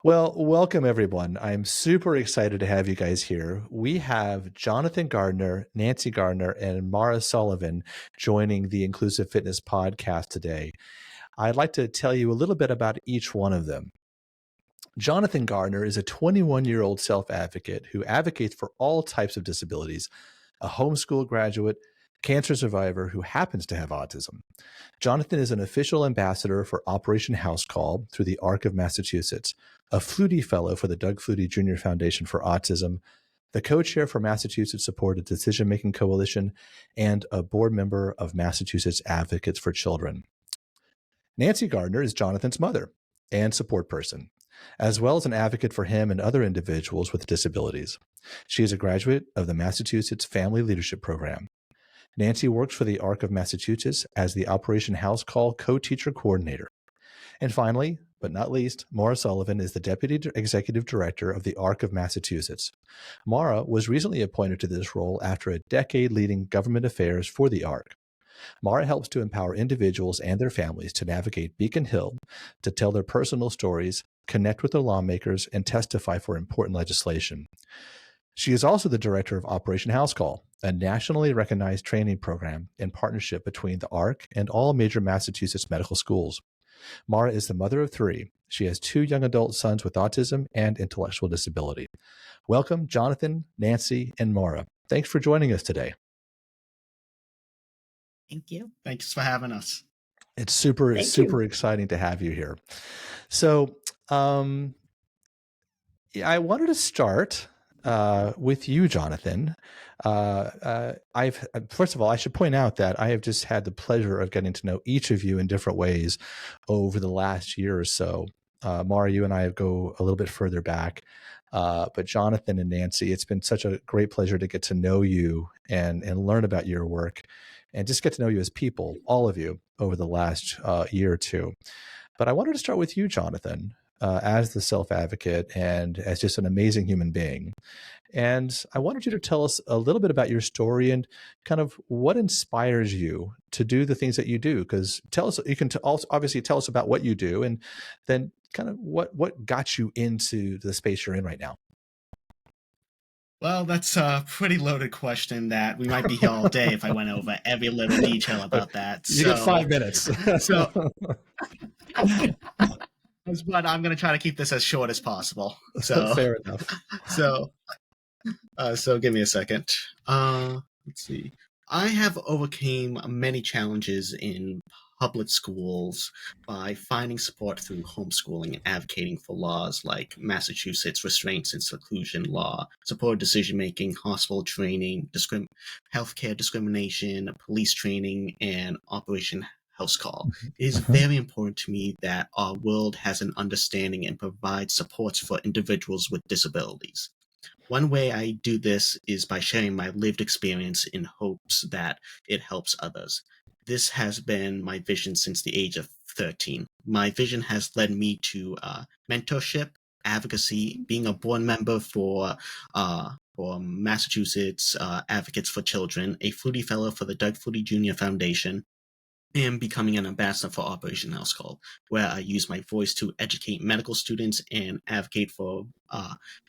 Well, welcome everyone. I'm super excited to have you guys here. We have Jonathan Gardner, Nancy Gardner, and Maura Sullivan joining the Inclusive Fitness podcast today. I'd like to tell you a little bit about each one of them. Jonathan Gardner is a 21-year-old self-advocate who advocates for all types of disabilities, a homeschool graduate, cancer survivor who happens to have autism. Jonathan is an official ambassador for Operation House Call through the ARC of Massachusetts, a Flutie Fellow for the Doug Flutie Jr. Foundation for Autism, the co-chair for Massachusetts Supported Decision Making Coalition, and a board member of Massachusetts Advocates for Children. Nancy Gardner is Jonathan's mother and support person, as well as an advocate for him and other individuals with disabilities. She is a graduate of the Massachusetts Family Leadership Program. Nancy works for the ARC of Massachusetts as the Operation House Call co-teacher coordinator. And finally, but not least, Maura Sullivan is the Deputy Executive Director of the ARC of Massachusetts. Maura was recently appointed to this role after a decade leading government affairs for the ARC. Maura helps to empower individuals and their families to navigate Beacon Hill, to tell their personal stories, connect with their lawmakers, and testify for important legislation. She is also the director of Operation House Call, a nationally recognized training program in partnership between the ARC and all major Massachusetts medical schools. Maura is the mother of three. She has two young adult sons with autism and intellectual disability. Welcome, Jonathan, Nancy, and Maura. Thanks for joining us today. Thank you. Thanks for having us. It's super exciting to have you here. So I wanted to start with you, Jonathan. First of all, I should point out that I have just had the pleasure of getting to know each of you in different ways over the last year or so. Maura, you and I go a little bit further back, but Jonathan and Nancy, it's been such a great pleasure to get to know you and learn about your work and just get to know you as people, all of you, over the last year or two. But I wanted to start with you, Jonathan, as the self-advocate and as just an amazing human being. And I wanted you to tell us a little bit about your story and kind of what inspires you to do the things that you do. Because you can also obviously tell us about what you do and then kind of what got you into the space you're in right now. Well, that's a pretty loaded question that we might be here all day if I went over every little detail about that. You got 5 minutes. But I'm going to try to keep this as short as possible. So fair enough. So give me a second. Let's see. I have overcame many challenges in public schools by finding support through homeschooling and advocating for laws like Massachusetts Restraints and Seclusion Law, supported decision-making, hospital training, healthcare discrimination, police training, and Operation House Call. It is very important to me that our world has an understanding and provides supports for individuals with disabilities. One way I do this is by sharing my lived experience in hopes that it helps others. This has been my vision since the age of 13. My vision has led me to mentorship, advocacy, being a board member for Massachusetts Advocates for Children, a Flutie Fellow for the Doug Flutie Jr. Foundation, and becoming an ambassador for Operation House Call, where I use my voice to educate medical students and advocate for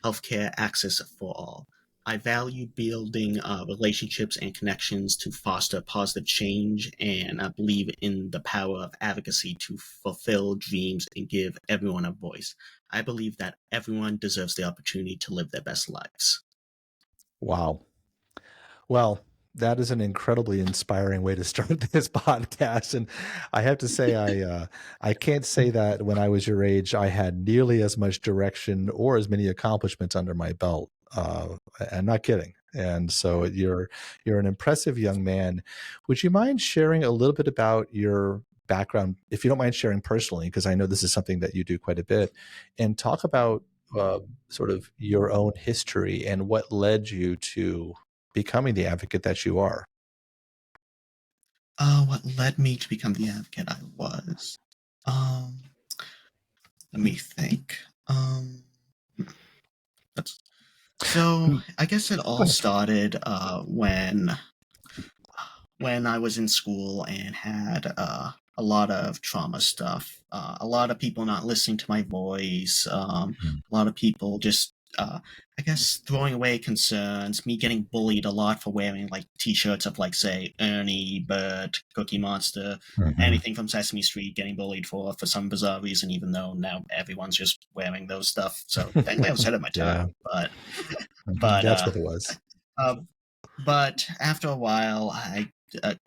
healthcare access for all. I value building relationships and connections to foster positive change, and I believe in the power of advocacy to fulfill dreams and give everyone a voice. I believe that everyone deserves the opportunity to live their best lives. Wow. Well, that is an incredibly inspiring way to start this podcast. And I have to say, I can't say that when I was your age, I had nearly as much direction or as many accomplishments under my belt. I'm not kidding. And so you're an impressive young man. Would you mind sharing a little bit about your background, if you don't mind sharing personally, because I know this is something that you do quite a bit, and talk about sort of your own history and what led you to becoming the advocate that you are? What led me to become the advocate I was? Let me think. So I guess it all started when I was in school and had a lot of trauma stuff, a lot of people not listening to my voice, a lot of people just, I guess, throwing away concerns, me getting bullied a lot for wearing like t-shirts of like, say, Ernie, Bert, Cookie Monster, anything from Sesame Street, getting bullied for some bizarre reason, even though now everyone's just wearing those stuff. So thankfully I was ahead of my Yeah. time, but That's what it was. uh, but after a while, I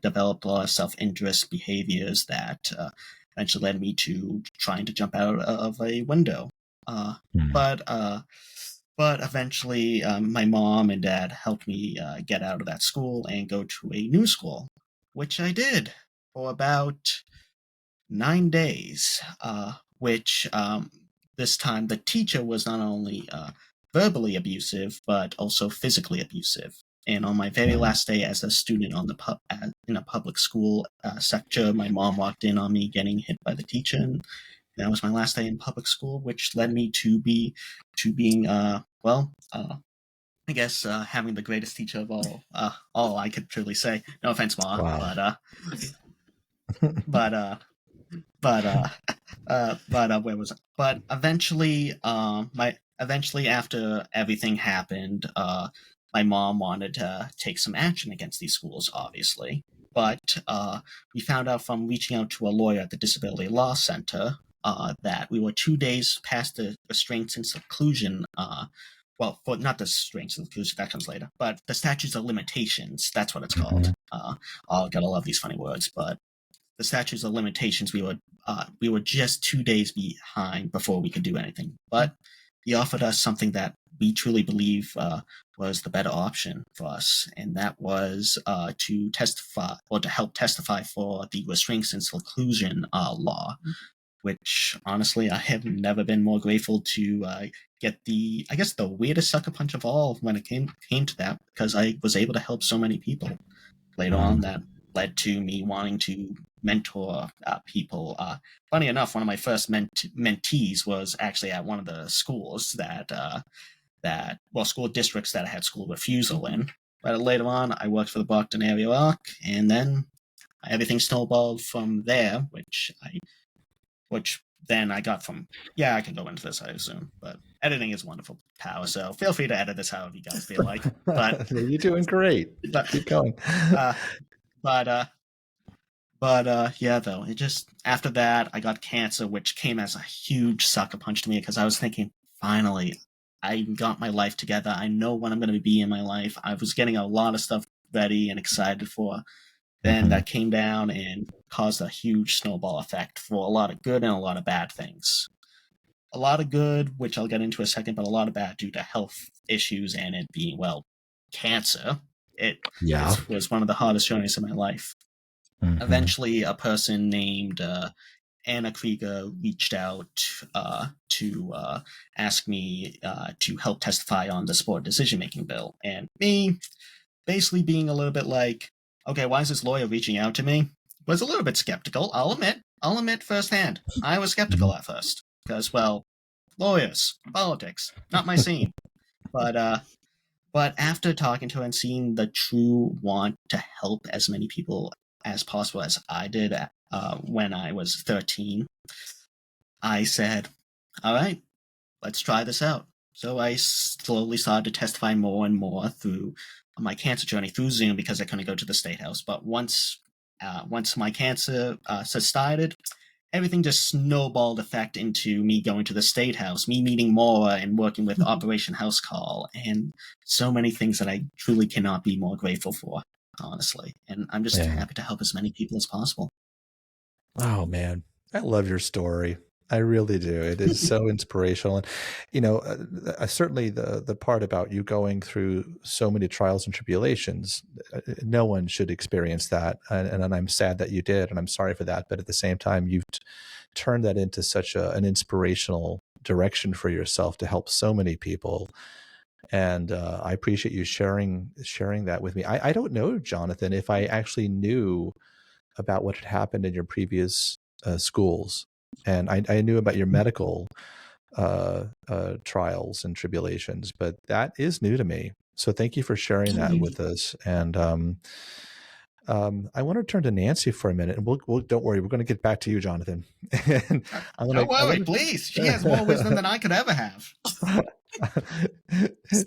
developed a lot of self-interest behaviors that eventually led me to trying to jump out of a window. Uh, but uh, but eventually, my mom and dad helped me get out of that school and go to a new school, which I did for about 9 days. Which this time the teacher was not only verbally abusive but also physically abusive. And on my very last day as a student on in a public school sector, my mom walked in on me getting hit by the teacher, and that was my last day in public school, which led me to being I guess having the greatest teacher of all I could truly say. No offense, Ma, Wow. but where was I? But eventually, eventually after everything happened, my mom wanted to take some action against these schools, obviously. But we found out from reaching out to a lawyer at the Disability Law Center that we were 2 days past the restraints and seclusion. Well, for not the restraints and seclusion, that comes later, but the statutes of limitations. That's what it's called. Oh, gotta love these funny words, but the statutes of limitations, we were just 2 days behind before we could do anything. But he offered us something that we truly believe was the better option for us, and that was to testify or to help testify for the restraints and seclusion law. Which honestly, I have never been more grateful to get the, I guess, the weirdest sucker punch of all when it came to that, because I was able to help so many people later on. That led to me wanting to mentor people. Funny enough, one of my first mentees was actually at one of the schools school districts that I had school refusal in. But later on, I worked for the Brockton Area Arc, and then everything snowballed from there, which then I got from, yeah, I can go into this, I assume, but editing is wonderful power, so feel free to edit this however you guys feel like. But you're doing great. Keep going. Yeah, though, it just, after that, I got cancer, which came as a huge sucker punch to me, because I was thinking, finally, I got my life together. I know what I'm going to be in my life. I was getting a lot of stuff ready and excited for. Then that came down and caused a huge snowball effect for a lot of good and a lot of bad things. A lot of good, which I'll get into in a second, but a lot of bad due to health issues and it being, well, cancer. It was one of the hardest journeys of my life. Eventually, a person named Anna Krieger reached out to ask me to help testify on the sport decision-making bill. And me, basically being a little bit like, okay, why is this lawyer reaching out to me? Was a little bit skeptical, I'll admit firsthand. I was skeptical at first, because, well, lawyers, politics, not my scene. But after talking to her and seeing the true want to help as many people as possible as I did when I was 13, I said, all right, let's try this out. So I slowly started to testify more and more through my cancer journey through Zoom, because I couldn't go to the State House. But once my cancer subsided, everything just snowballed effect into me going to the State House, me meeting Maura and working with Operation House Call, and so many things that I truly cannot be more grateful for, honestly. And I'm just happy to help as many people as possible. Oh, man. I love your story. I really do. It is so inspirational. And, certainly the part about you going through so many trials and tribulations, no one should experience that. And I'm sad that you did, and I'm sorry for that. But at the same time, you've turned that into such an inspirational direction for yourself to help so many people. And I appreciate you sharing that with me. I don't know, Jonathan, if I actually knew about what had happened in your previous schools. And I knew about your medical trials and tribulations, but that is new to me. So thank you for sharing that with us. And I want to turn to Nancy for a minute, and we'll don't worry, we're going to get back to you, Jonathan. And Don't worry, please. She has more wisdom than I could ever have.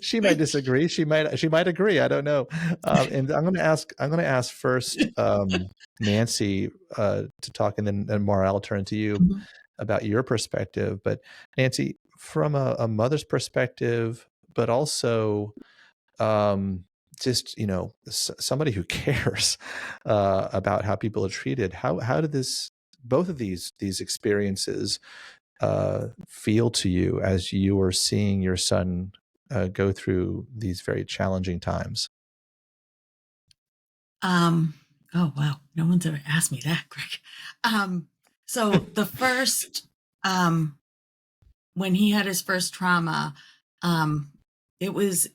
She might disagree. She might agree. I don't know. And I'm going to ask first, Nancy, to talk, and then Maura, I'll turn to you about your perspective. But Nancy, from a mother's perspective, but also just somebody who cares about how people are treated. How did both of these experiences feel to you as you were seeing your son go through these very challenging times? Oh wow, no one's ever asked me that, Greg. So the first, when he had his first trauma, it was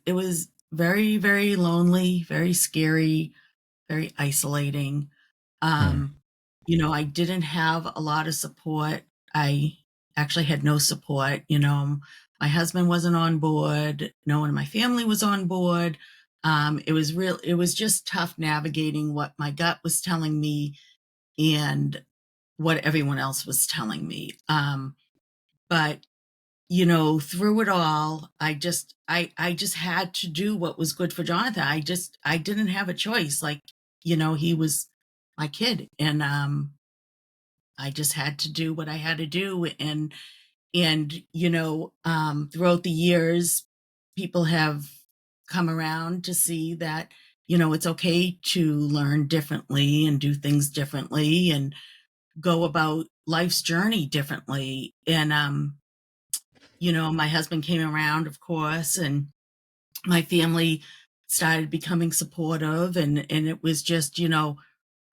very, very lonely, very scary, very isolating. I didn't have a lot of support. I actually had no support. My husband wasn't on board. No one in my family was on board. It was just tough navigating what my gut was telling me and what everyone else was telling me. But through it all, I just had to do what was good for Jonathan. I didn't have a choice. He was my kid, and I just had to do what I had to do. And throughout the years, people have come around to see that, it's okay to learn differently and do things differently and go about life's journey differently. And, my husband came around, of course, and my family started becoming supportive, and it was just,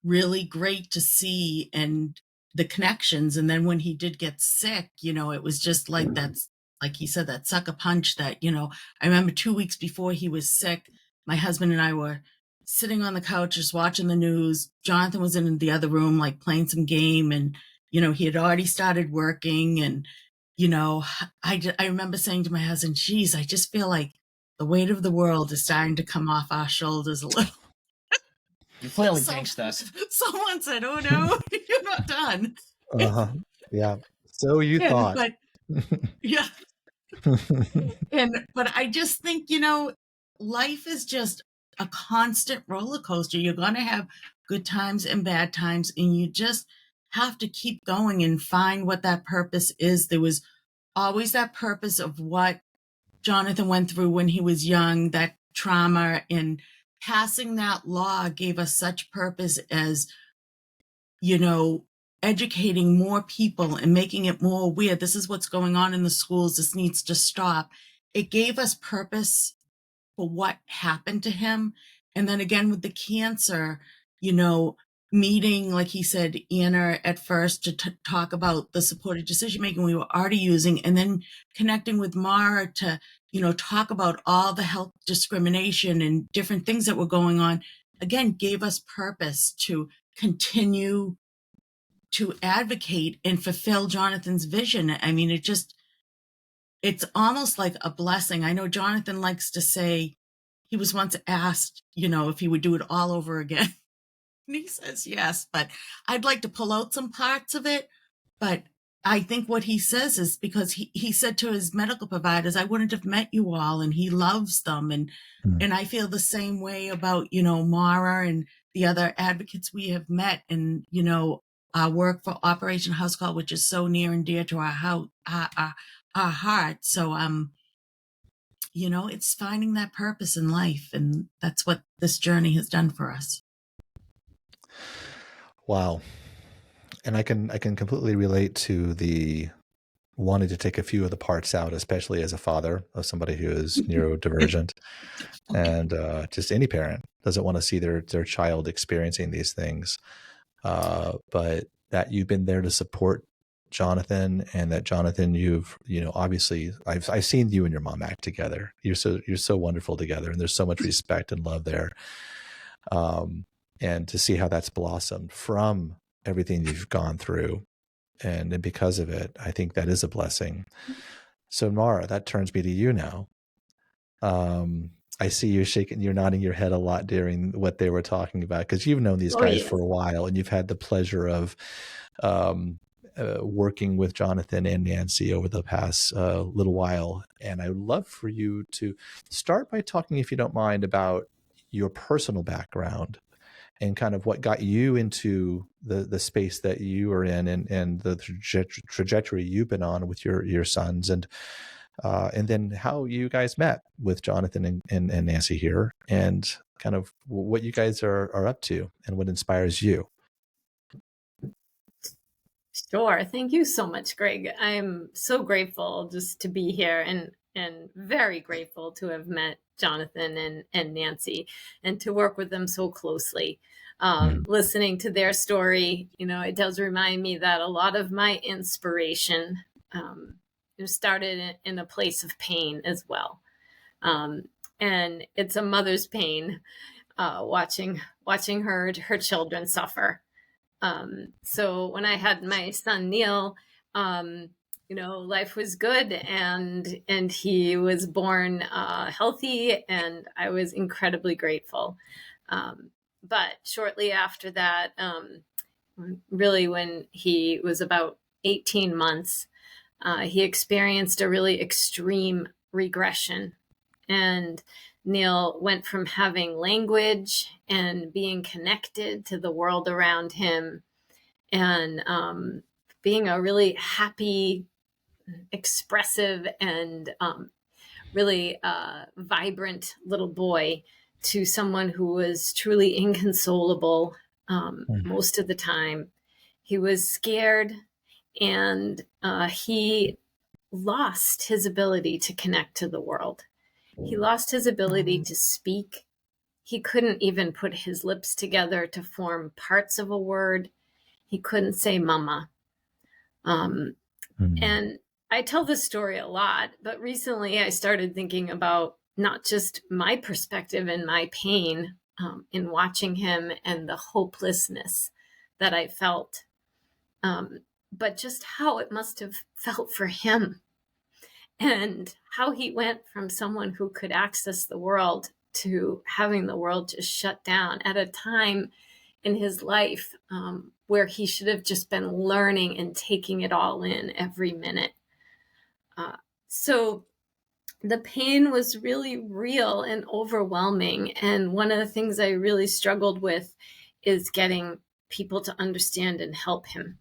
really great to see and the connections. And then when he did get sick, it was just like that's, like he said, that sucker punch that, I remember 2 weeks before he was sick, my husband and I were sitting on the couch just watching the news. Jonathan was in the other room, like playing some game, and, he had already started working. And, I remember saying to my husband, geez, I just feel like the weight of the world is starting to come off our shoulders a little. You clearly jinxed us. Someone said, "Oh no, you're not done." Yeah. So you thought. But yeah. But I just think, life is just a constant roller coaster. You're going to have good times and bad times, and you just have to keep going and find what that purpose is. There was always that purpose of what Jonathan went through when he was young, that trauma, and passing that law gave us such purpose as, educating more people and making it more aware. This is what's going on in the schools. This needs to stop. It gave us purpose for what happened to him. And then again, with the cancer, meeting, like he said, Anna at first to talk about the supported decision making we were already using, and then connecting with Maura to, talk about all the health discrimination and different things that were going on, again, gave us purpose to continue to advocate and fulfill Jonathan's vision. I mean, it's almost like a blessing. I know Jonathan likes to say, he was once asked, if he would do it all over again. And he says yes, but I'd like to pull out some parts of it. But I think what he says is because he said to his medical providers, I wouldn't have met you all, and he loves them. And I feel the same way about, Maura and the other advocates we have met, and, our work for Operation House Call, which is so near and dear to our heart. So, it's finding that purpose in life, and that's what this journey has done for us. Wow. And I can completely relate to the wanting to take a few of the parts out, especially as a father of somebody who is neurodivergent. And just any parent doesn't want to see their child experiencing these things. But that you've been there to support Jonathan, and that Jonathan, you've, obviously I've seen you and your mom act together. You're so wonderful together, and there's so much respect and love there. And to see how that's blossomed from everything you've gone through, and because of it, I think that is a blessing. So Maura, that turns me to you now. I see you shaking, you're nodding your head a lot during what they were talking about, because you've known these Oh, guys yes. for a while, and you've had the pleasure of working with Jonathan and Nancy over the past little while. And I would love for you to start by talking, if you don't mind, about your personal background and kind of what got you into the space that you are in, and the trajectory you've been on with your sons, and then how you guys met with Jonathan and Nancy here, and kind of what you guys are up to and what inspires you. Sure. Thank you so much, Greg. I'm so grateful just to be here, and very grateful to have met Jonathan and Nancy, and to work with them so closely. Listening to their story, it does remind me that a lot of my inspiration started in a place of pain as well. And it's a mother's pain, watching her children suffer. So when I had my son Neil, life was good, and he was born healthy, and I was incredibly grateful. But shortly after that, really when he was about 18 months, he experienced a really extreme regression. And Neil went from having language and being connected to the world around him, and being a really happy, expressive, and really vibrant little boy, to someone who was truly inconsolable most of the time. He was scared, and he lost his ability to connect to the world. He lost his ability to speak. He couldn't even put his lips together to form parts of a word. He couldn't say mama. And I tell this story a lot, but recently I started thinking about not just my perspective and my pain in watching him, and the hopelessness that I felt, but just how it must have felt for him, and how he went from someone who could access the world to having the world just shut down at a time in his life where he should have just been learning and taking it all in every minute. So the pain was really real and overwhelming. And one of the things I really struggled with is getting people to understand and help him.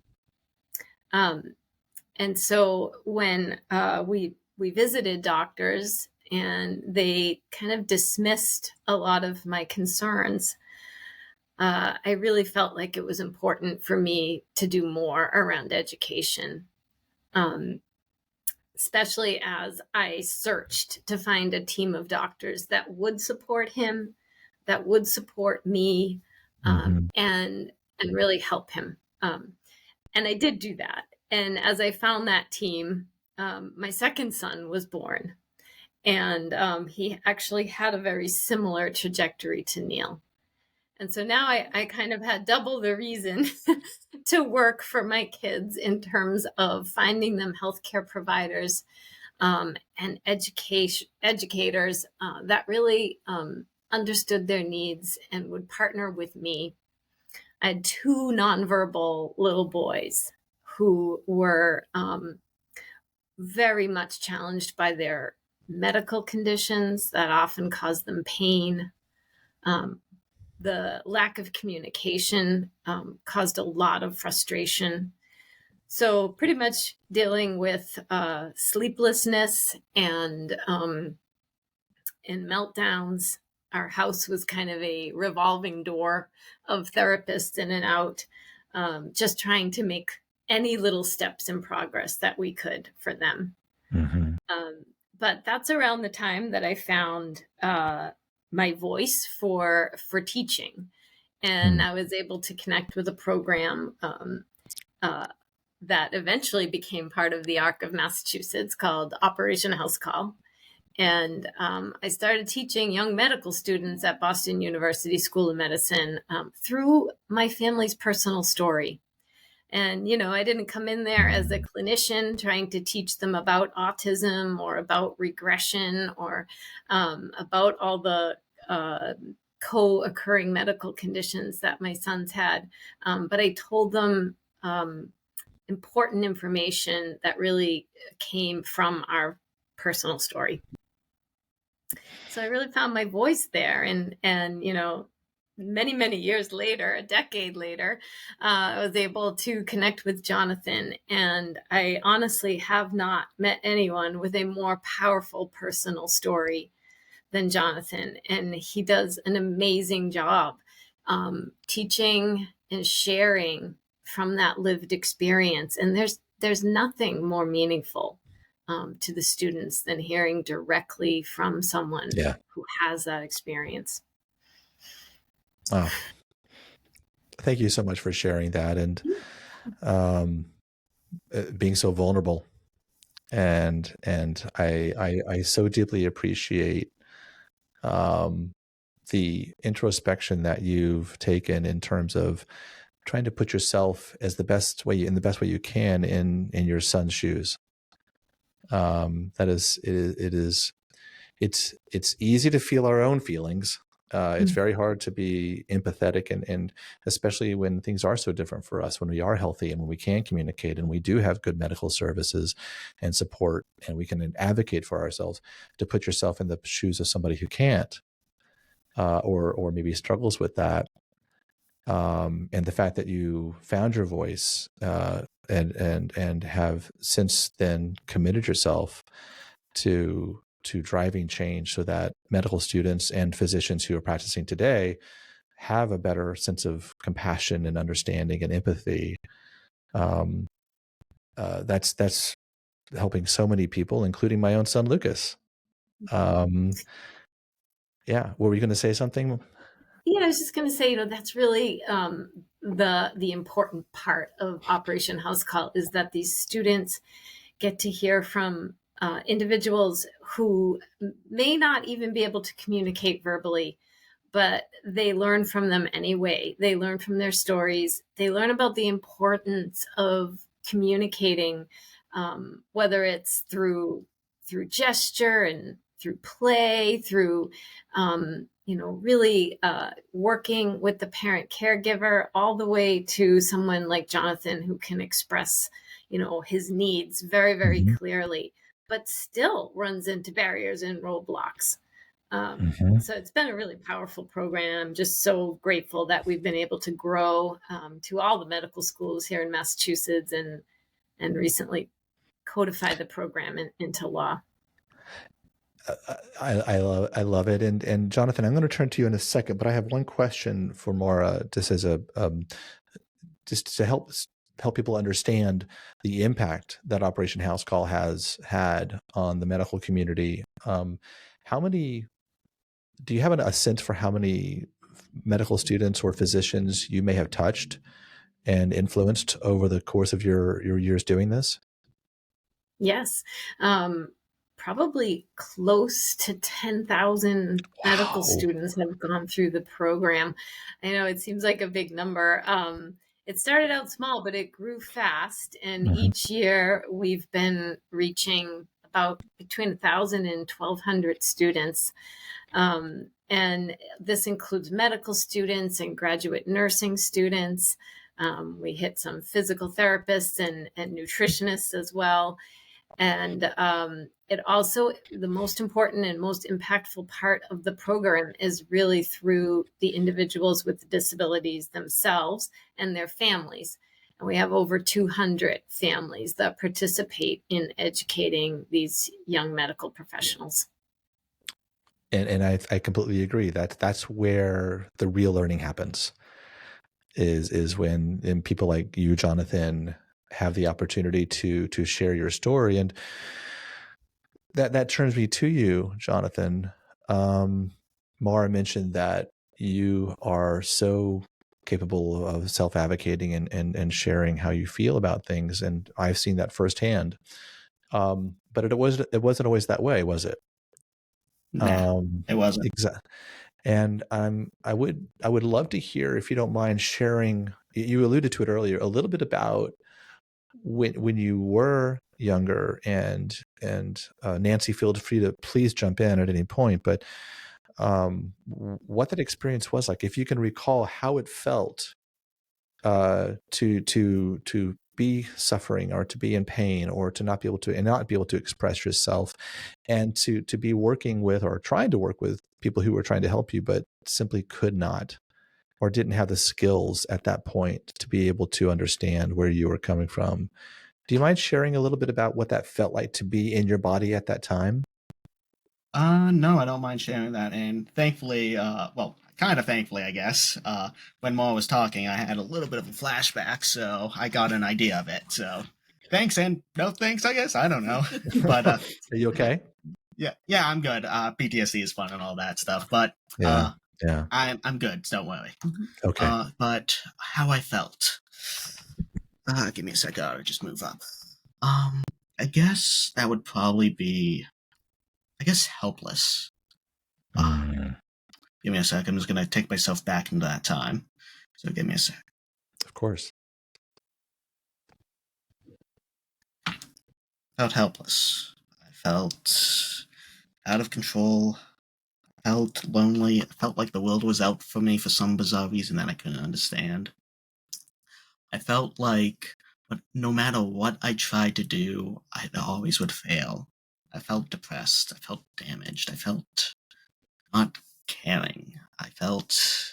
And so when we visited doctors, and they kind of dismissed a lot of my concerns, I really felt like it was important for me to do more around education, especially as I searched to find a team of doctors that would support him, that would support me, and really help him. And I did do that. And as I found that team, my second son was born. And he actually had a very similar trajectory to Neil. And so now I kind of had double the reason to work for my kids, in terms of finding them healthcare providers and educators that really understood their needs and would partner with me. I had two nonverbal little boys who were very much challenged by their medical conditions that often caused them pain. The lack of communication caused a lot of frustration. So pretty much dealing with sleeplessness and meltdowns. Our house was kind of a revolving door of therapists in and out, just trying to make any little steps in progress that we could for them. But that's around the time that I found my voice for teaching. And I was able to connect with a program that eventually became part of the ARC of Massachusetts, called Operation House Call. And I started teaching young medical students at Boston University School of Medicine through my family's personal story. And, I didn't come in there as a clinician trying to teach them about autism or about regression or about all the co-occurring medical conditions that my sons had. But I told them important information that really came from our personal story. So I really found my voice there. And many years later, a decade later, I was able to connect with Jonathan. And I honestly have not met anyone with a more powerful personal story than Jonathan. And he does an amazing job teaching and sharing from that lived experience. And there's nothing more meaningful to the students than hearing directly from someone who has that experience. Wow. Thank you so much for sharing that and being so vulnerable. And I so deeply appreciate the introspection that you've taken in terms of trying to put yourself in the best way you can in your son's shoes. It's easy to feel our own feelings. It's very hard to be empathetic and especially when things are so different for us, when we are healthy and when we can communicate and we do have good medical services and support and we can advocate for ourselves, to put yourself in the shoes of somebody who can't or maybe struggles with that. And the fact that you found your voice and have since then committed yourself to driving change so that medical students and physicians who are practicing today have a better sense of compassion and understanding and empathy. That's helping so many people, including my own son, Lucas. Yeah. Were you going to say something? Yeah, I was just going to say, that's really the important part of Operation House Call is that these students get to hear from individuals who may not even be able to communicate verbally, but they learn from them anyway. They learn from their stories. They learn about the importance of communicating, whether it's through gesture and through play, through really working with the parent caregiver, all the way to someone like Jonathan who can express his needs very, very clearly, but still runs into barriers and roadblocks. So it's been a really powerful program. I'm just so grateful that we've been able to grow to all the medical schools here in Massachusetts and recently codify the program into law. I love it. And Jonathan, I'm going to turn to you in a second, but I have one question for Maura, just as just to help people understand the impact that Operation House Call has had on the medical community. Do you have a sense for how many medical students or physicians you may have touched and influenced over the course of your years doing this? Yes. Probably close to 10,000 medical students have gone through the program. I know it seems like a big number. It started out small, but it grew fast. And each year we've been reaching about between 1,000 and 1,200 students. And this includes medical students and graduate nursing students. We hit some physical therapists and nutritionists as well. And it also, the most important and most impactful part of the program is really through the individuals with disabilities themselves and their families. And we have over 200 families that participate in educating these young medical professionals. And I completely agree that that's where the real learning happens is when people like you, Jonathan, have the opportunity to share your story. And that turns me to you, Jonathan. Maura mentioned that you are so capable of self-advocating and sharing how you feel about things. And I've seen that firsthand. But it wasn't always that way, was it? No, it wasn't. Exactly. And I would love to hear, if you don't mind, sharing you alluded to it earlier, a little bit about when you were younger, and Nancy, feel free to please jump in at any point, but what that experience was like, if you can recall how it felt to be suffering, or to be in pain, or to not be able to express yourself, and to be working with, or trying to work with, people who were trying to help you but simply could not, or didn't have the skills at that point to be able to understand where you were coming from. Do you mind sharing a little bit about what that felt like to be in your body at that time? No, I don't mind sharing that. And thankfully, well, kind of thankfully, I guess, when Maura was talking, I had a little bit of a flashback, so I got an idea of it. So thanks and no thanks, I guess. I don't know. But Are you okay? yeah, I'm good. PTSD is fun and all that stuff, but Yeah. I'm good. So don't worry. Okay. But how I felt. Give me a second. I'll just move up. I guess that would probably be, helpless. Give me a sec. I'm just going to take myself back into that time. So give me a sec. Of course. I felt helpless. I felt out of control. I felt lonely. I felt like the world was out for me for some bizarre reason that I couldn't understand. I felt like, but no matter what I tried to do, I always would fail. I felt depressed. I felt damaged. I felt not caring. I felt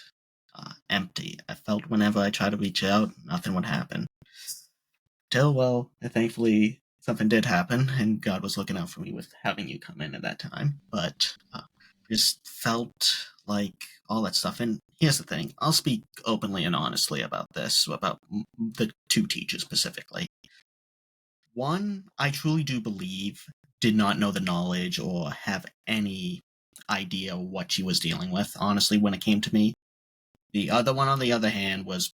empty. I felt whenever I tried to reach out, nothing would happen. Till, well, thankfully, something did happen, and God was looking out for me with having you come in at that time. But just felt like all that stuff. And here's the thing. I'll speak openly and honestly about this, about the two teachers specifically. One, I truly do believe, did not know the knowledge or have any idea what she was dealing with, honestly, when it came to me. The other one, on the other hand, was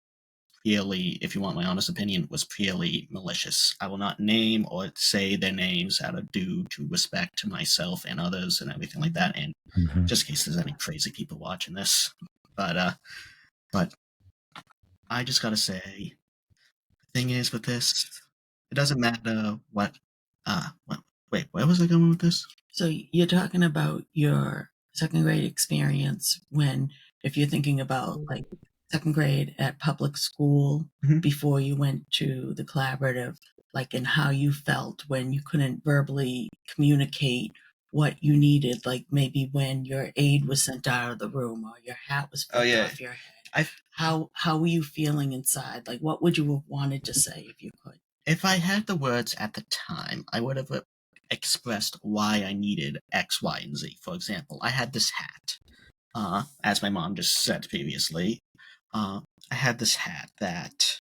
purely, if you want my honest opinion, was purely malicious. I will not name or say their names out of due to respect to myself and others and everything like that, and just in case there's any crazy people watching this. But I just gotta say, the thing is with this, it doesn't matter what, wait, where was I going with this? So you're talking about your second grade experience when, if you're thinking about like second grade at public school before you went to the collaborative, like, and how you felt when you couldn't verbally communicate what you needed, like maybe when your aide was sent out of the room or your hat was flipped off your head. How were you feeling inside? Like, what would you have wanted to say if you could? If I had the words at the time, I would have expressed why I needed X, Y, and Z. For example, I had this hat. As my mom just said previously, I had this hat that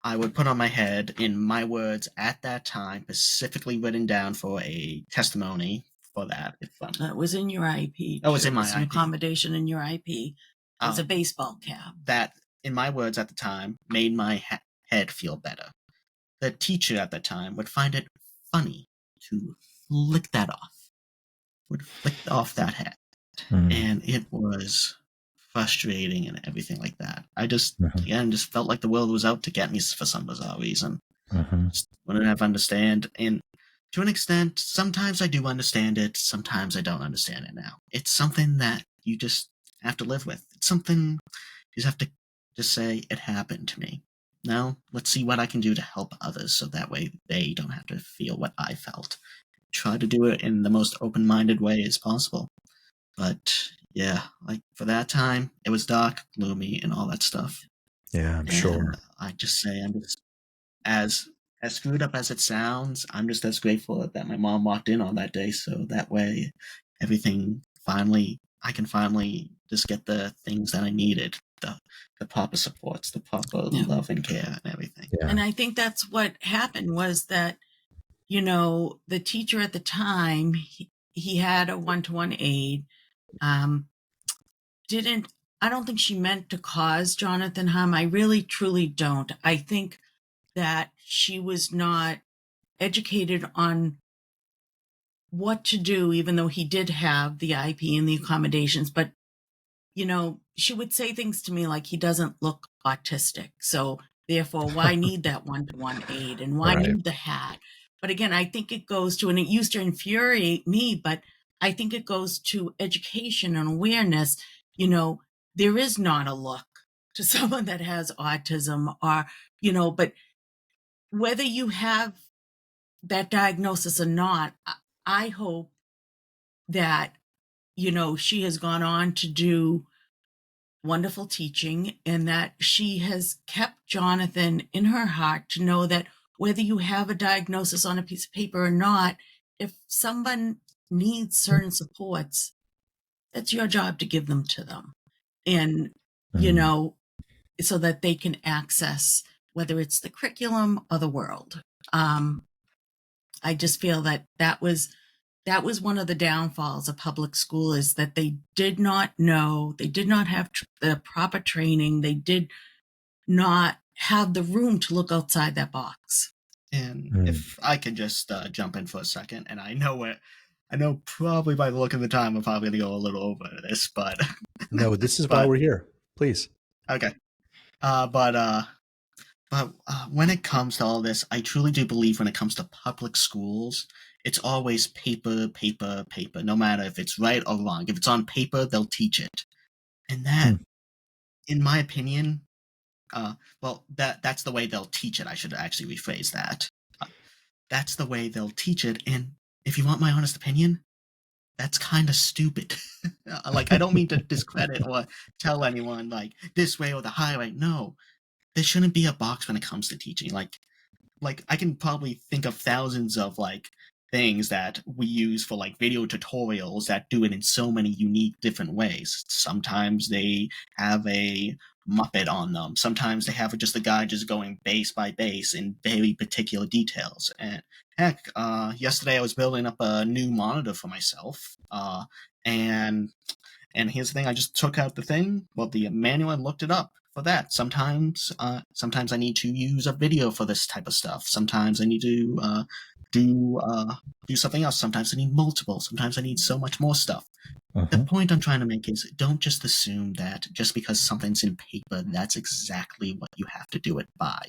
I would put on my head in my words at that time, specifically written down for a testimony for that. It was in your IEP. Oh, it was in my IEP. An accommodation in your IEP. It was a baseball cap. That, in my words at the time, made my head feel better. The teacher at the time would find it funny to flick that off. Would flick off that hat. And it was frustrating and everything like that. I just, again, just felt like the world was out to get me for some bizarre reason. Just wouldn't have understand. And to an extent, sometimes I do understand it. Sometimes I don't understand it now. It's something that you just have to live with. It's something you just have to just say, it happened to me. Now, let's see what I can do to help others so that way they don't have to feel what I felt. Try to do it in the most open-minded way as possible. But yeah, like for that time, it was dark, gloomy, and all that stuff. Yeah, I'm sure. I just say I'm just as screwed up as it sounds. I'm just as grateful that my mom walked in on that day, so that way, everything I can finally just get the things that I needed, the proper supports, the proper love and care, and everything. Yeah. And I think that's what happened was that, the teacher at the time, he had a one-to-one aide. I don't think she meant to cause Jonathan harm. I really, truly don't. I think that she was not educated on what to do, even though he did have the IP and the accommodations. But, she would say things to me like, he doesn't look autistic. So therefore, why need that one-to-one aid and why Right. need the hat? But again, I think it goes to, and it used to infuriate me, but I think it goes to education and awareness. You know, there is not a look to someone that has autism or, you know, but whether you have that diagnosis or not, I hope that, you know, she has gone on to do wonderful teaching and that she has kept Jonathan in her heart to know that whether you have a diagnosis on a piece of paper or not, if someone needs certain supports, it's your job to give them to them. And, you know, so that they can access whether it's the curriculum or the world. I just feel that that was one of the downfalls of public school, is that they did not know, they did not have the proper training, they did not have the room to look outside that box. And if I could just jump in for a second, and I know probably by the look of the time, I'm probably going to go a little over this, but No, this is why we're here. Please. Okay. But when it comes to all this, I truly do believe when it comes to public schools, it's always paper, paper, paper, no matter if it's right or wrong. If it's on paper, they'll teach it. And that, in my opinion, that's the way they'll teach it. I should actually rephrase that. That's the way they'll teach it. And if you want my honest opinion, that's kind of stupid. Like, I don't mean to discredit or tell anyone, like, this way or the highway. No, there shouldn't be a box when it comes to teaching. Like I can probably think of thousands of, like, things that we use for, like, video tutorials that do it in so many unique different ways. Sometimes they have a Muppet on them. Sometimes they have just a guy just going base by base in very particular details. And heck, yesterday I was building up a new monitor for myself. And here's the thing: I just took out the manual, and looked it up for that. Sometimes I need to use a video for this type of stuff. Sometimes I need to do something else. Sometimes I need multiple. Sometimes I need so much more stuff. The point I'm trying to make is, don't just assume that just because something's in paper, that's exactly what you have to do it by.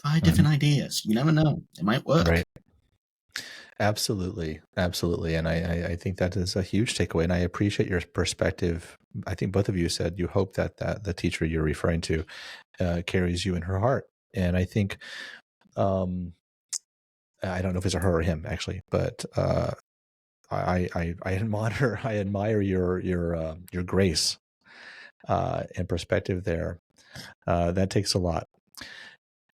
Try different ideas. You never know. It might work. Right. Absolutely. Absolutely. And I think that is a huge takeaway. And I appreciate your perspective. I think both of you said you hope that the teacher you're referring to carries you in her heart. And I think, I don't know if it's a her or him actually, but I admire your grace and perspective there. That takes a lot.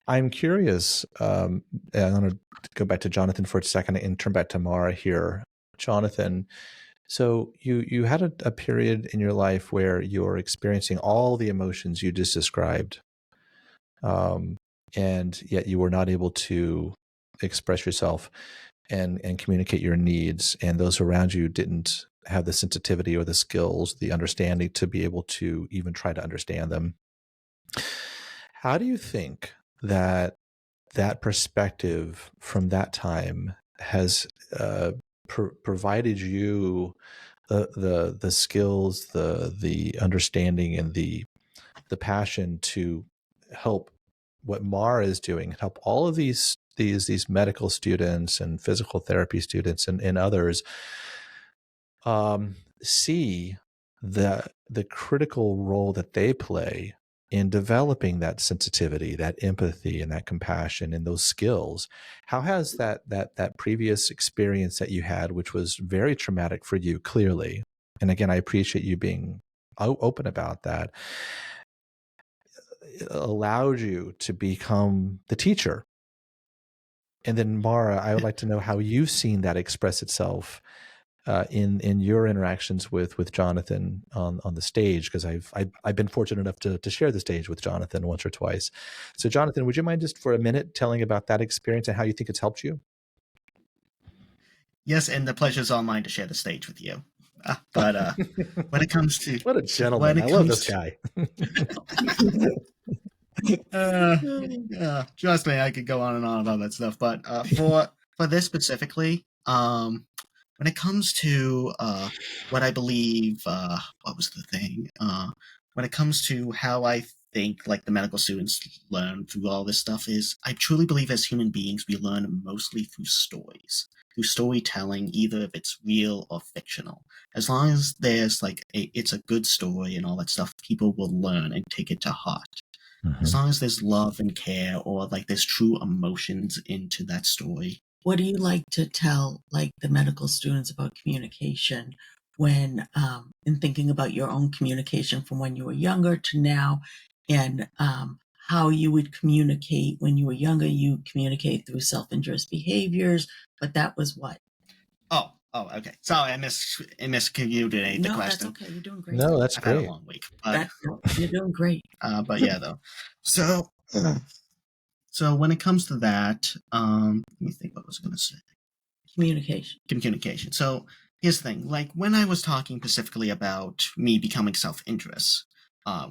I'm curious. I'm going to go back to Jonathan for a second and turn back to Maura here. Jonathan, so you had a period in your life where you're experiencing all the emotions you just described, and yet you were not able to express yourself and communicate your needs, and those around you didn't have the sensitivity or the skills, the understanding to be able to even try to understand them. How do you think that perspective from that time has provided you the skills, the understanding, and the passion to help what Maura is doing, help all of these medical students and physical therapy students and others see the critical role that they play in developing that sensitivity, that empathy, and that compassion, and those skills? How has that previous experience that you had, which was very traumatic for you, clearly, and again, I appreciate you being open about that, allowed you to become the teacher? And then, Maura, I would like to know how you've seen that express itself in your interactions with Jonathan on the stage, because I've been fortunate enough to share the stage with Jonathan once or twice. So, Jonathan, would you mind just for a minute telling about that experience and how you think it's helped you? Yes, and the pleasure's all mine to share the stage with you. But when it comes to what a gentleman! I love this guy. Yeah, trust me, I could go on and on about that stuff. But for this specifically, when it comes to what I believe, what was the thing? When it comes to how I think like the medical students learn through all this stuff is I truly believe as human beings we learn mostly through stories, through storytelling, either if it's real or fictional. As long as there's like it's a good story and all that stuff, people will learn and take it to heart. As long as there's love and care, or like there's true emotions into that story. What do you like to tell like the medical students about communication when in thinking about your own communication from when you were younger to now, and how you would communicate when you were younger? You communicate through self-injurious behaviors, but that was what? Oh, okay. Sorry, I miscommunicated the No, that's question. okay. You're doing great. No, that's I've had a great. long week, but You're doing great. but yeah, though. So when it comes to that, let me think what I was going to say. Communication. So here's the thing. Like when I was talking specifically about me becoming self-interest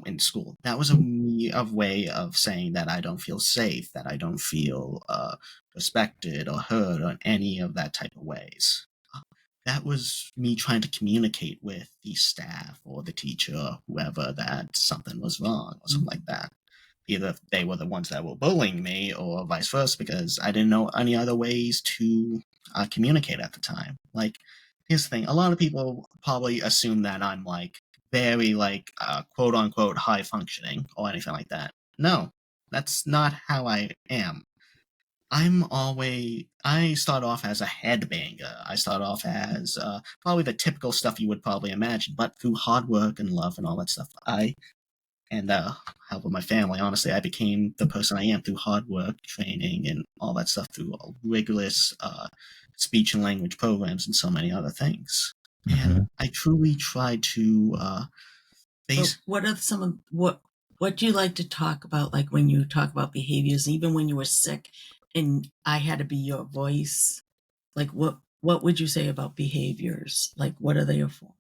in school, that was a way of saying that I don't feel safe, that I don't feel respected or heard or any of that type of ways. That was me trying to communicate with the staff or the teacher or whoever that something was wrong or something like that. Either they were the ones that were bullying me or vice versa, because I didn't know any other ways to communicate at the time. Like, here's the thing. A lot of people probably assume that I'm like very like quote unquote high functioning or anything like that. No, that's not how I am. I start off as a headbanger. I start off as probably the typical stuff you would probably imagine, but through hard work and love and all that stuff, and help with my family, honestly, I became the person I am through hard work, training, and all that stuff, through rigorous speech and language programs and so many other things. And I truly try to what are some of what do you like to talk about, like when you talk about behaviors, even when you were sick and I had to be your voice? Like what would you say about behaviors? Like what are they for?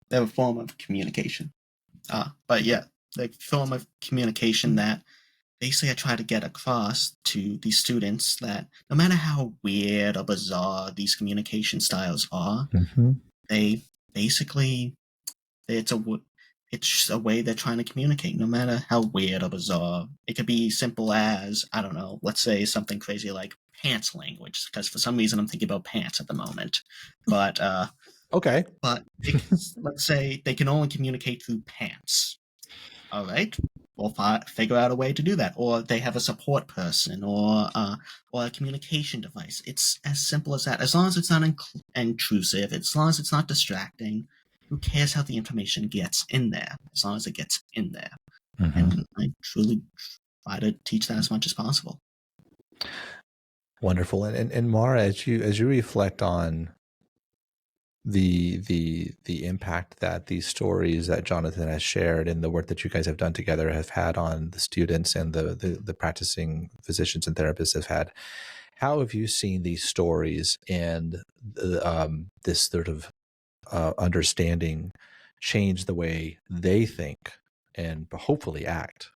They're a form of communication. But yeah, the form of communication that basically I try to get across to these students that no matter how weird or bizarre these communication styles are, they basically, it's a way they're trying to communicate, no matter how weird or bizarre. It could be simple as, I don't know, let's say something crazy like pants language, because for some reason I'm thinking about pants at the moment. But okay. But let's say they can only communicate through pants. All right, we'll figure out a way to do that. Or they have a support person, or a communication device. It's as simple as that. As long as it's not intrusive, as long as it's not distracting, who cares how the information gets in there? As long as it gets in there. And I truly try to teach that as much as possible. Wonderful. And Maura, as you reflect on the impact that these stories that Jonathan has shared and the work that you guys have done together have had on the students and the practicing physicians and therapists have had, how have you seen these stories and this sort of understanding change the way they think and hopefully act?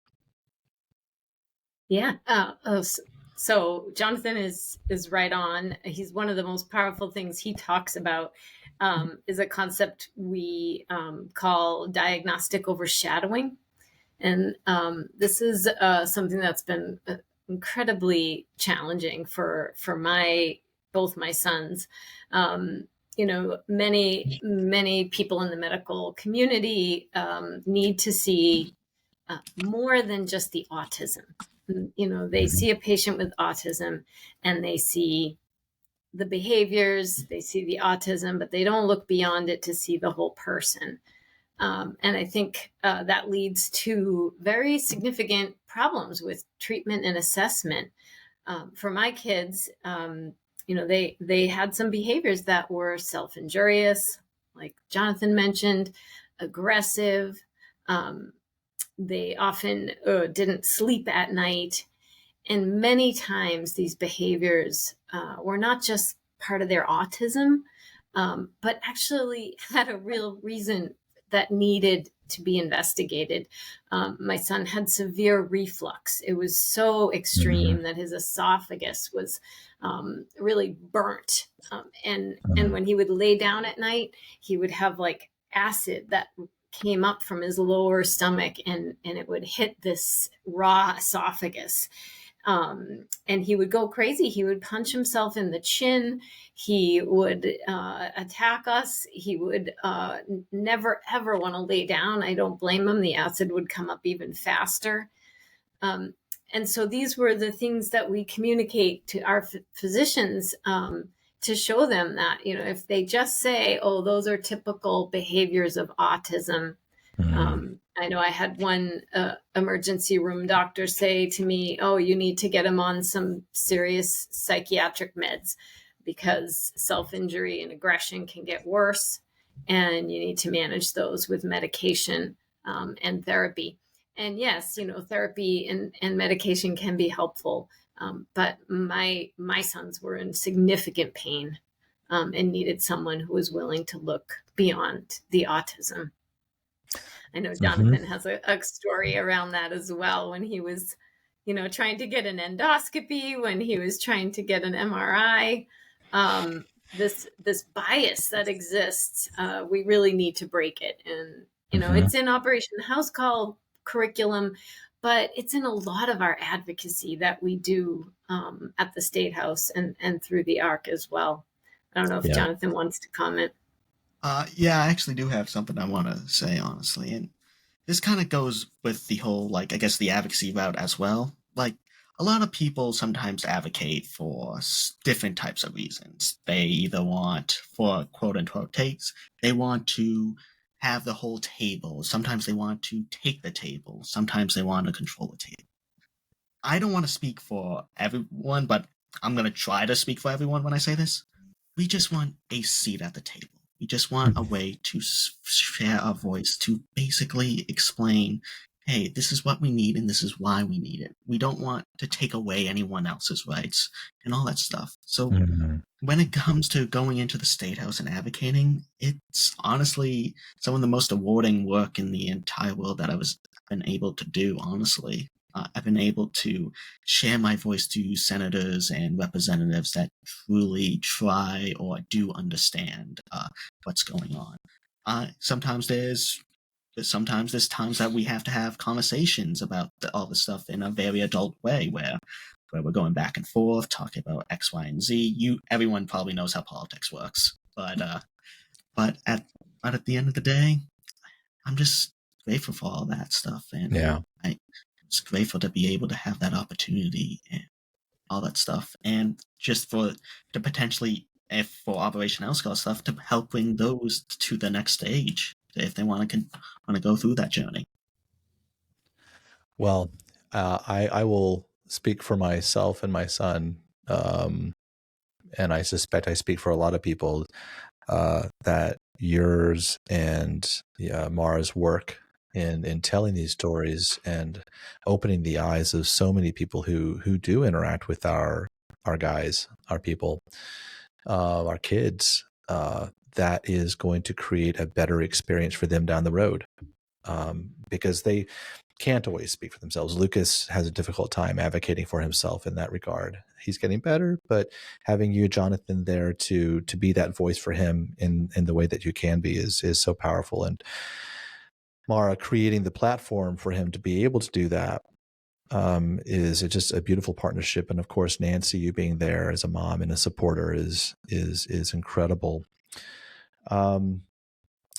Yeah. So Jonathan is right on. He's one of the most powerful things he talks about is a concept we call diagnostic overshadowing. And this is something that's been incredibly challenging for both my sons. Many people in the medical community need to see more than just the autism. They see a patient with autism and they see the behaviors, they see the autism, but they don't look beyond it to see the whole person. And I think that leads to very significant problems with treatment and assessment. For my kids, they had some behaviors that were self-injurious, like Jonathan mentioned, aggressive. They often didn't sleep at night. And many times these behaviors were not just part of their autism, but actually had a real reason that needed to be investigated. My son had severe reflux. It was so extreme that his esophagus was really burnt. And when he would lay down at night, he would have like acid that came up from his lower stomach, and it would hit this raw esophagus. And he would go crazy. He would punch himself in the chin. He would attack us. He would never, ever want to lay down. I don't blame him. The acid would come up even faster. And so these were the things that we communicate to our physicians to show them that, if they just say, oh, those are typical behaviors of autism. I know I had one emergency room doctor say to me, oh, you need to get him on some serious psychiatric meds because self-injury and aggression can get worse, and you need to manage those with medication and therapy. And yes, therapy and medication can be helpful, but my sons were in significant pain and needed someone who was willing to look beyond the autism. I know Jonathan has a story around that as well, when he was, trying to get an endoscopy, when he was trying to get an MRI. This bias that exists, we really need to break it. And, it's in Operation House Call curriculum, but it's in a lot of our advocacy that we do at the State House and through the ARC as well. I don't know if Jonathan wants to comment. Yeah, I actually do have something I want to say, honestly. And this kind of goes with the whole, I guess the advocacy route as well. A lot of people sometimes advocate for different types of reasons. They either want, for quote-unquote takes, they want to have the whole table. Sometimes they want to take the table. Sometimes they want to control the table. I don't want to speak for everyone, but I'm going to try to speak for everyone when I say this. We just want a seat at the table. We just want a way to share our voice, to basically explain, hey, this is what we need and this is why we need it. We don't want to take away anyone else's rights and all that stuff. So when it comes to going into the State House and advocating, it's honestly some of the most rewarding work in the entire world that I've been able to do, honestly. I've been able to share my voice to senators and representatives that truly try or do understand what's going on. Sometimes there's times that we have to have conversations about all this stuff in a very adult way, where we're going back and forth, talking about X, Y, and Z. Everyone probably knows how politics works, but at the end of the day, I'm just grateful for all that stuff, and I'm just grateful to be able to have that opportunity and all that stuff, and just to potentially, if for Operation House Call stuff, to help bring those to the next stage if they want to go through that journey. Well, I will speak for myself and my son, and I suspect I speak for a lot of people, that yours and Maura's work in telling these stories and opening the eyes of so many people who do interact with our guys, our people, our kids, that is going to create a better experience for them down the road, because they can't always speak for themselves. Lucas has a difficult time advocating for himself in that regard. He's getting better, but having you, Jonathan, there to be that voice for him in the way that you can be is so powerful. And Maura creating the platform for him to be able to do that is just a beautiful partnership. And of course, Nancy, you being there as a mom and a supporter is incredible.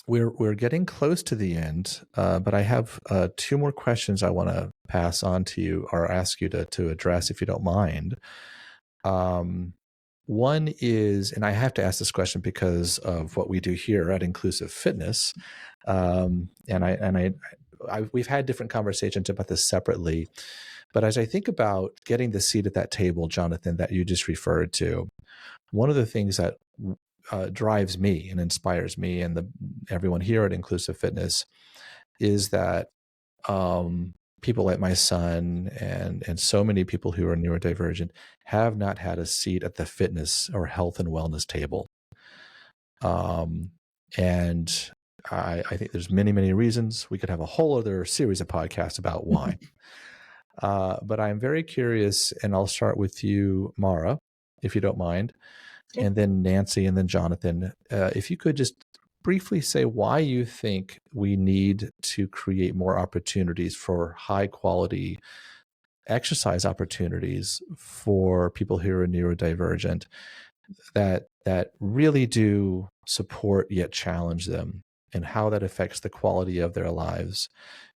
We're getting close to the end, but I have 2 more questions I want to pass on to you or ask you to address, if you don't mind. One is, and I have to ask this question because of what we do here at Inclusive Fitness, we've had different conversations about this separately, but as I think about getting the seat at that table, Jonathan, that you just referred to, one of the things that drives me and inspires me and everyone here at Inclusive Fitness is that people like my son and so many people who are neurodivergent have not had a seat at the fitness or health and wellness table. And I think there's many, many reasons. We could have a whole other series of podcasts about why. But I'm very curious, and I'll start with you, Maura, if you don't mind, and then Nancy, and then Jonathan. If you could just briefly say why you think we need to create more opportunities for high quality exercise opportunities for people who are neurodivergent that really do support yet challenge them, and how that affects the quality of their lives,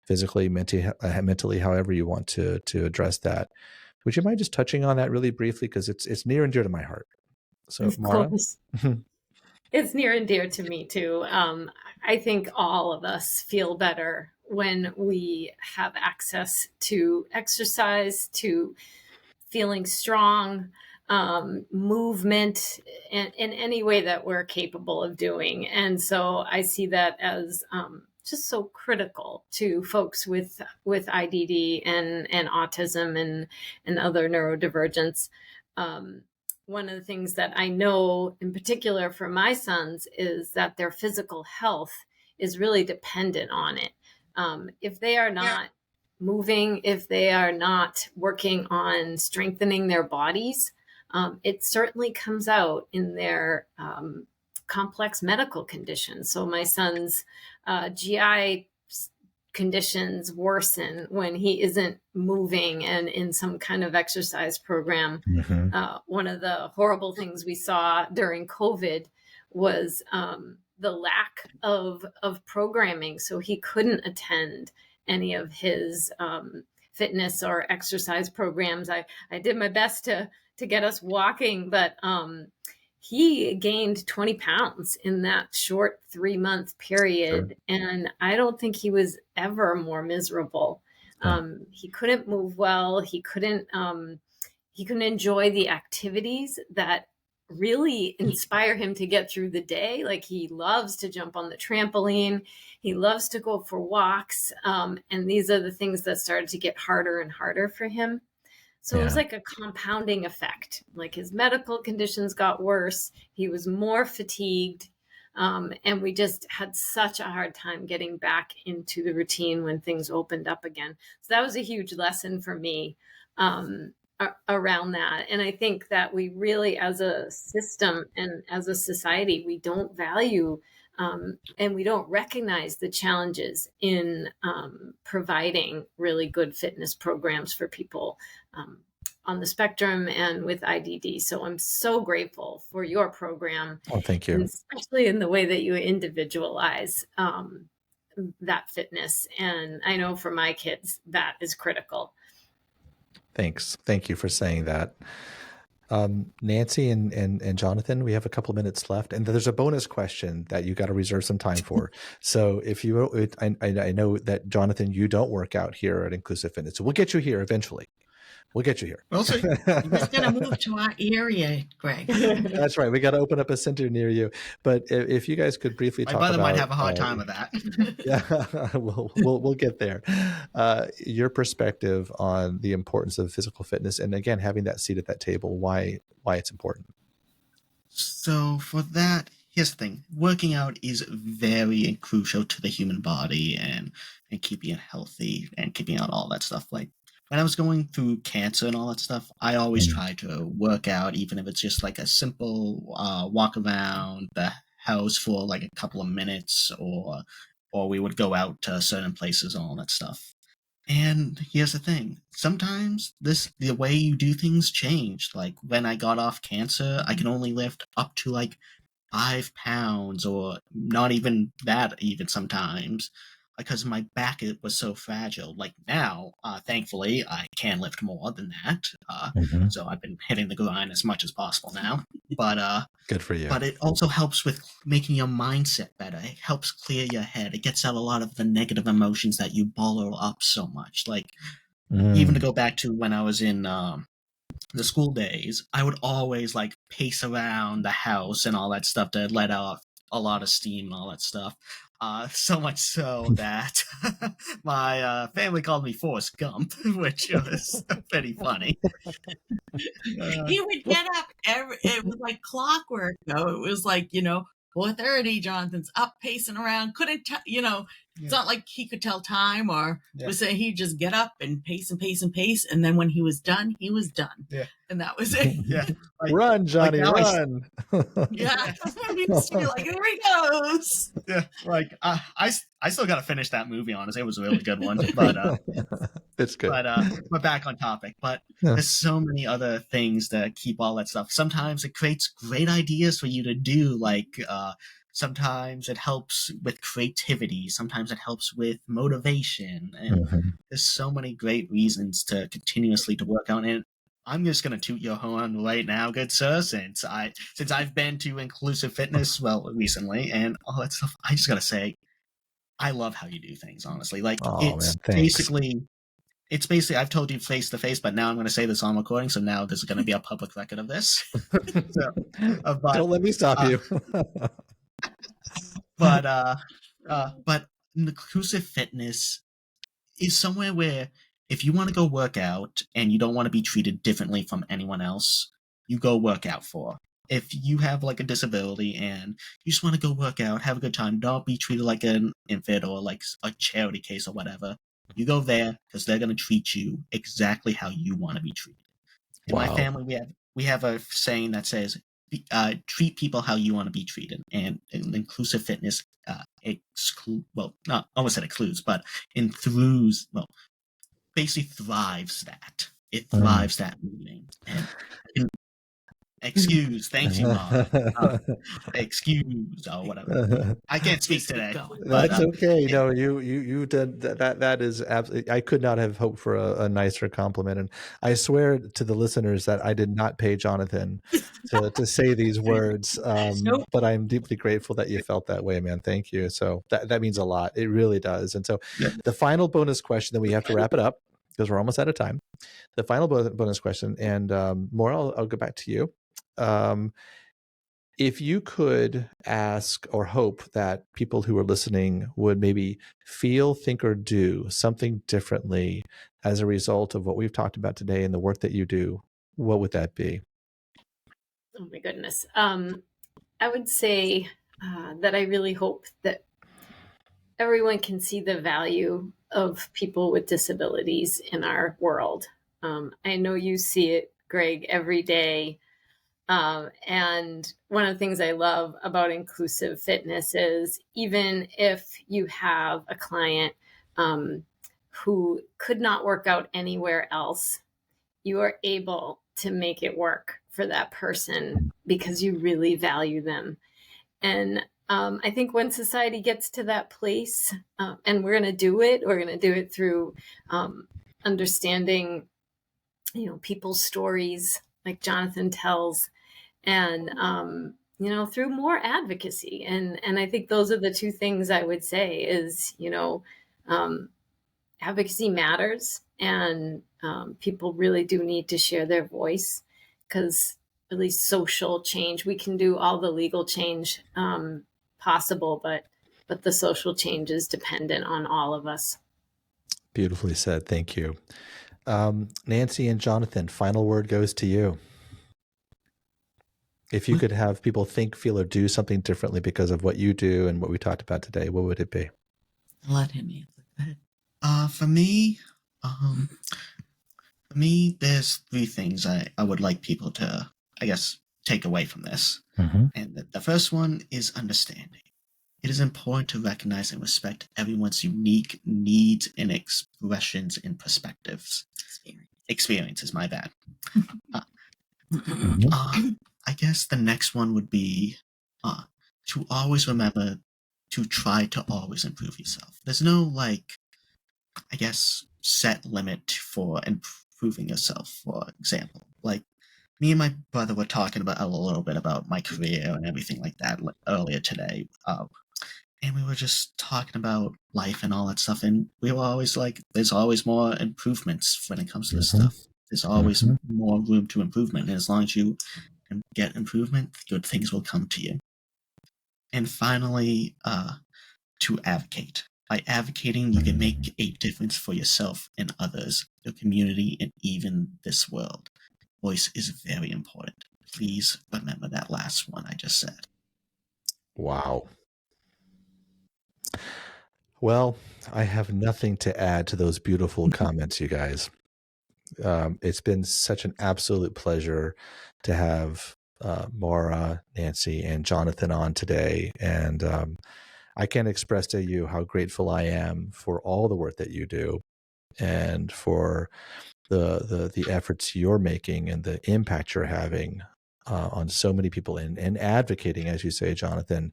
physically, mentally, however you want to address that. Would you mind just touching on that really briefly, because it's near and dear to my heart? So, Of Maura. course. It's near and dear to me too. I think all of us feel better when we have access to exercise, to feeling strong, movement in any way that we're capable of doing. And so I see that as just so critical to folks with IDD and autism and other neurodivergence. One of the things that I know in particular for my sons is that their physical health is really dependent on it. If they are not moving, if they are not working on strengthening their bodies, it certainly comes out in their complex medical conditions. So my son's GI conditions worsen when he isn't moving and in some kind of exercise program. One of the horrible things we saw during COVID was the lack of programming. So he couldn't attend any of his fitness or exercise programs. I did my best to get us walking, but he gained 20 pounds in that short 3-month period. Sure. And I don't think he was ever more miserable. He couldn't move well. He couldn't enjoy the activities that really inspire him to get through the day. Like, he loves to jump on the trampoline. He loves to go for walks. And these are the things that started to get harder and harder for him. So it was like a compounding effect. Like, his medical conditions got worse. He was more fatigued. And we just had such a hard time getting back into the routine when things opened up again. So that was a huge lesson for me around that. And I think that we really, as a system and as a society, we don't value and we don't recognize the challenges in providing really good fitness programs for people on the spectrum and with IDD. So I'm so grateful for your program. Oh, thank you. Especially in the way that you individualize that fitness. And I know for my kids, that is critical. Thanks. Thank you for saying that. Nancy and Jonathan, we have a couple of minutes left, and there's a bonus question that you got to reserve some time for. So if you, I know that Jonathan, you don't work out here at Inclusive Fitness, so we'll get you here eventually. We'll get you here. We'll see. He's going to move to our area, Greg. That's right. We got to open up a center near you. But if you guys could briefly talk about... My brother might have a hard time with that. Yeah, we'll get there. Your perspective on the importance of physical fitness, and again, having that seat at that table, why it's important. So for that, here's the thing. Working out is very crucial to the human body and keeping it healthy and keeping out all that stuff. Like, when I was going through cancer and all that stuff, I always tried to work out, even if it's just like a simple walk around the house for like a couple of minutes, or we would go out to certain places and all that stuff. And here's the thing. Sometimes the way you do things changed. Like, when I got off cancer, I can only lift up to like 5 pounds, or not even that even sometimes, because my back was so fragile. Like, now, thankfully, I can lift more than that. So I've been hitting the grind as much as possible now. But good for you. But it also helps with making your mindset better. It helps clear your head. It gets out a lot of the negative emotions that you bottle up so much. Like, even to go back to when I was in the school days, I would always like pace around the house and all that stuff to let out a lot of steam and all that stuff. So much so that my family called me Forrest Gump, which was pretty funny. He would get up it was like clockwork, though. It was like, 4:30, Jonathan's up pacing around, couldn't, It's not like he could tell time or was saying he'd just get up and pace and pace and pace. And then when he was done, he was done. Yeah. And that was it. Yeah. Run, Johnny, run. Yeah. I mean, just be like, here he goes. Yeah. Like, I still got to finish that movie, honestly. It was a really good one. But it's good. But back on topic. But there's so many other things that keep all that stuff. Sometimes it creates great ideas for you to do, like sometimes it helps with creativity. Sometimes it helps with motivation. And there's so many great reasons to continuously to work out. And I'm just going to toot your horn right now, good sir, since I've been to Inclusive Fitness, well, recently, and all that stuff. I just got to say, I love how you do things, honestly. Like, it's basically, I've told you face to face, but now I'm going to say this on recording, so now there's going to be a public record of this. But, don't let me stop you. But Inclusive Fitness is somewhere where if you want to go work out and you don't want to be treated differently from anyone else, you go work out for. If you have like a disability and you just want to go work out, have a good time, don't be treated like an infant or like a charity case or whatever. You go there because they're going to treat you exactly how you want to be treated. In my family, we have a saying that says, treat people how you want to be treated. And Inclusive Fitness basically thrives that. It thrives that meaning. And thank you, Maura. Excuse or whatever. I can't speak today. That's okay. No, you did that. That is absolutely. I could not have hoped for a nicer compliment. And I swear to the listeners that I did not pay Jonathan to say these words. But I'm deeply grateful that you felt that way, man. Thank you. So that means a lot. It really does. And so the final bonus question, then we have to wrap it up because we're almost out of time. The final bonus question, and Maura, I'll go back to you. If you could ask or hope that people who are listening would maybe feel, think, or do something differently as a result of what we've talked about today and the work that you do, what would that be? Oh my goodness. I would say that I really hope that everyone can see the value of people with disabilities in our world. I know you see it, Greg, every day. And one of the things I love about Inclusive Fitness is even if you have a client who could not work out anywhere else, you are able to make it work for that person because you really value them. And I think when society gets to that place, and we're going to do it through understanding, people's stories like Jonathan tells, and through more advocacy. And I think those are the two things I would say is, advocacy matters, and people really do need to share their voice, because at least social change, we can do all the legal change possible, but the social change is dependent on all of us. Beautifully said. Thank you. Nancy and Jonathan, final word goes to you. If you could have people think, feel, or do something differently because of what you do and what we talked about today, what would it be? Let him answer. Go ahead. For me, there's three things I would like people to, I guess, take away from this. And the first one is understanding. It is important to recognize and respect everyone's unique needs and expressions and perspectives. Experiences, my bad. I guess the next one would be to always remember to try to always improve yourself. There's no, set limit for improving yourself, for example. Like, me and my brother were talking about a little bit about my career and everything like that earlier today. And we were just talking about life and all that stuff. And we were always like, there's always more improvements when it comes to this stuff. There's always more room to improvement. And as long as you can get improvement, good things will come to you. And finally, to advocate. By advocating, you can make a difference for yourself and others, your community, and even this world. Voice is very important. Please remember that last one I just said. Wow. Well, I have nothing to add to those beautiful comments, you guys. It's been such an absolute pleasure to have Maura, Nancy, and Jonathan on today. And I can't express to you how grateful I am for all the work that you do and for the efforts you're making and the impact you're having on so many people and advocating, as you say, Jonathan,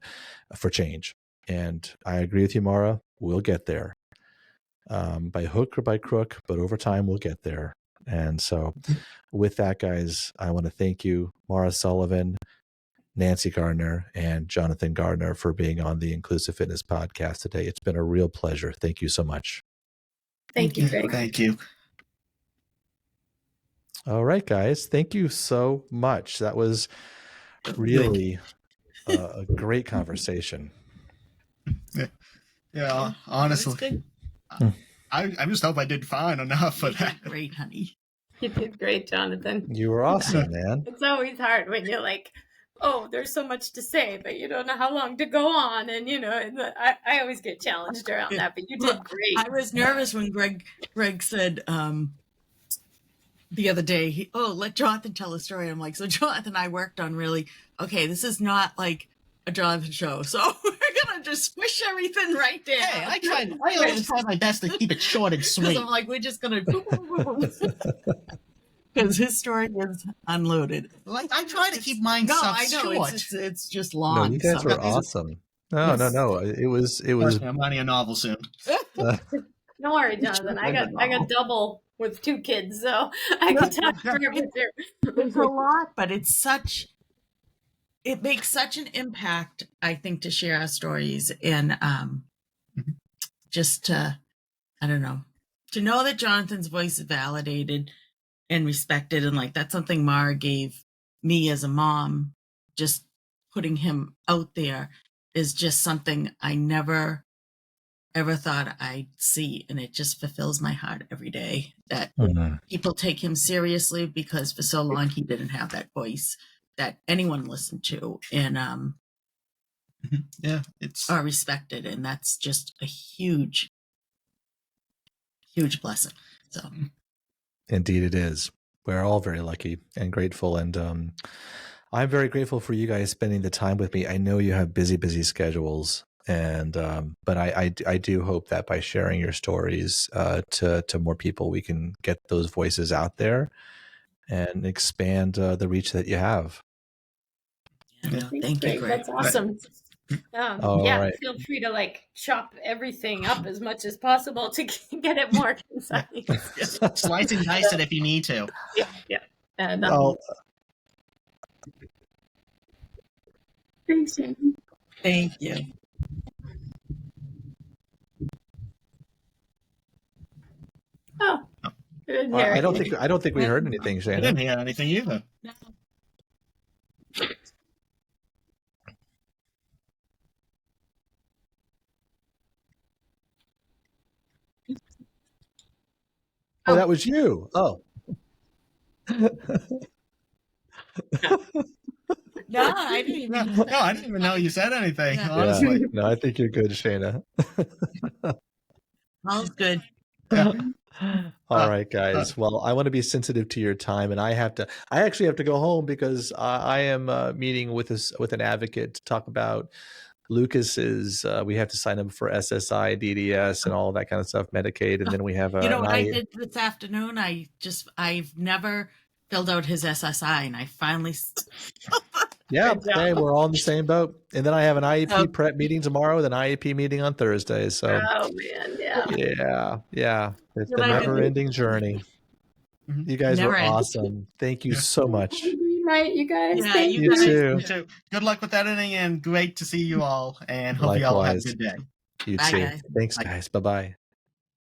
for change. And I agree with you, Maura. We'll get there by hook or by crook, but over time we'll get there. And so with that, guys, I want to thank you, Maura Sullivan, Nancy Gardner, and Jonathan Gardner for being on the Inclusive Fitness Podcast today. It's been a real pleasure. Thank you so much. Thank you, Greg. Thank you. All right, guys. Thank you so much. That was really a great conversation. Yeah, honestly. I just hope I did fine enough for that. Great, honey. You did great, Jonathan. You were awesome, man. It's always hard when you're like, oh, there's so much to say, but you don't know how long to go on. And, I always get challenged around that, but you did great. I was nervous when Greg said the other day, let Jonathan tell a story. I'm like, so Jonathan and I worked on this is not like a Jonathan show. So we're going to just squish everything right there. Hey, I always try my best to keep it short and sweet. I'm like, we're just going to... Because his story is unloaded. Like, I try to keep mine short. It's just long. No, you guys were awesome. No. It was. I'm writing a novel soon. Don't worry, Jonathan. I got double with 2 kids, so I can talk forever too. It's a lot, but it makes such an impact, I think, to share our stories and just to, I don't know, to know that Jonathan's voice is validated and respected. And that's something Maura gave me as a mom. Just putting him out there is just something I never ever thought I'd see. And it just fulfills my heart every day that people take him seriously, because for so long he didn't have that voice that anyone listened to and are respected. And that's just a huge, huge blessing. So Indeed it is. We're all very lucky and grateful. And I'm very grateful for you guys spending the time with me. I know you have busy schedules. And but I do hope that by sharing your stories to more people, we can get those voices out there and expand the reach that you have. Thank you, Greg. That's awesome. Right. Feel free to chop everything up as much as possible to get it more concise. Slice and dice it if you need to. Yeah. Thanks, Andy. Thank you. Oh, I don't think we heard anything, Shana. I didn't hear anything either. No. Oh, that was you. Oh. No, I didn't even know you said anything, honestly. Yeah. No, I think you're good, Shana. All's good. All right, guys. Well, I want to be sensitive to your time, and I actually have to go home because I am meeting with an advocate to talk about Lucas's. We have to sign him for SSI, DDS, and all that kind of stuff, Medicaid, and then we have what I did this afternoon? I've never filled out his SSI, and I finally. Yeah, hey, we're all in the same boat. And then I have an IEP prep meeting tomorrow, then IEP meeting on Thursday. So, oh man, yeah, it's a never-ending journey. You guys were awesome. Thank you so much. Good night, you guys. Yeah, Thank you too. Good luck with editing, and great to see you all. And hope you all have a good day. You too. Thanks, guys. Bye-bye.